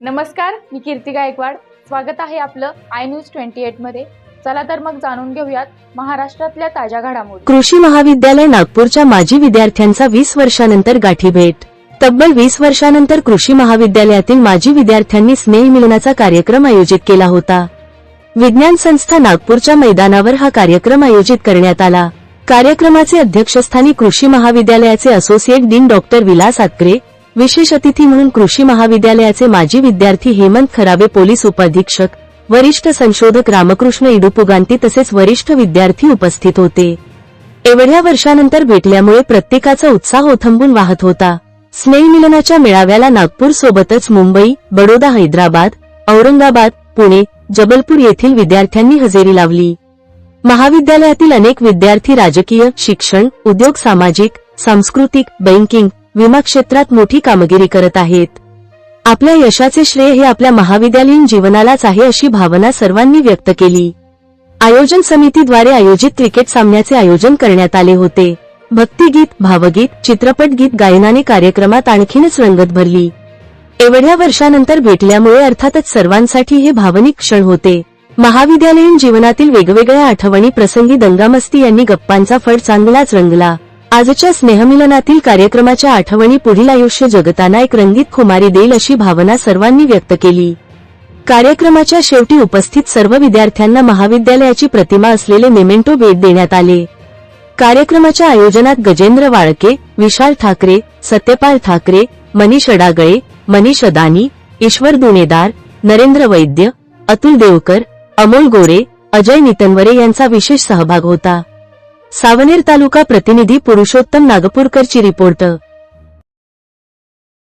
नमस्कार, मी कीर्ती गायकवाड. स्वागत आहे आपलं आय न्यूज 28 मध्ये. चला तर मग जाणून घेऊयात महाराष्ट्रातल्या ताज्या घडामोडी. कृषी महाविद्यालय नागपूरच्या माजी विद्यार्थ्यांचा 20 वर्षानंतर गाठी भेट. तब्बल 20 वर्षानंतर कृषी महाविद्यालयातील माजी विद्यार्थ्यांनी स्नेह मिलनाचा कार्यक्रम आयोजित केला होता. विज्ञान संस्था नागपूरच्या मैदानावर हा कार्यक्रम आयोजित करण्यात आला. कार्यक्रमाचे अध्यक्षस्थानी कृषी महाविद्यालयाचे associate dean doctor Vilas Atre, विशेष अतिथी म्हणून कृषी महाविद्यालयाचे माजी विद्यार्थी हेमंत खरावे, पोलीस उपअधीक्षक, वरिष्ठ संशोधक रामकृष्ण इडुपुगांती तसेच वरिष्ठ विद्यार्थी उपस्थित होते. एवढ्या वर्षानंतर भेटल्यामुळे प्रत्येकाचा उत्साह ओथंबून वाहत होता. स्नेहमिलनाच्या मेळाव्याला नागपूर सोबतच मुंबई, बडोदा, हैदराबाद, औरंगाबाद, पुणे, जबलपूर येथील विद्यार्थ्यांनी हजेरी लावली. महाविद्यालयातील अनेक विद्यार्थी राजकीय, शिक्षण, उद्योग, सामाजिक, सांस्कृतिक, बँकिंग, विमा क्षेत्रात मोठी कामगिरी करत आहेत. आपल्या यशाचे श्रेय हे आपल्या महाविद्यालयीन जीवनालाच आहे अशी भावना सर्वांनी व्यक्त केली. आयोजन समितीद्वारे आयोजित क्रिकेट सामन्याचे आयोजन करण्यात आले होते. भक्तिगीत, भावगीत, चित्रपट गीत गायनाने कार्यक्रमात आणखीनच रंगत भरली. एवढ्या वर्षानंतर भेटल्यामुळे अर्थातच सर्वांसाठी हे भावनिक क्षण होते. महाविद्यालयीन जीवनातील वेगवेगळ्या आठवणी प्रसंगी दंगामस्ती यांनी गप्पांचा फड चांगलाच रंगला. आजच्या स्नेहमिलनातील कार्यक्रमाच्या आठवणी पुढील आयुष्य जगताना एक रंगीत खुमारी देईल अशी भावना सर्वांनी व्यक्त केली. कार्यक्रमाच्या शेवटी उपस्थित सर्व विद्यार्थ्यांना महाविद्यालयाची प्रतिमा असलेले मेमेंटो भेट देण्यात आले. कार्यक्रमाच्या आयोजनात गजेंद्र वाळके, विशाल ठाकरे, सत्यपाल ठाकरे, मनीष अडागळे, मनीष अदानी, ईश्वर दुणेदार, नरेंद्र वैद्य, अतुल देवकर, अमोल गोरे, अजय नितनवरे यांचा विशेष सहभाग होता. सावनेर तालुका प्रतिनिधी पुरुषोत्तम नागपूरकरची रिपोर्ट.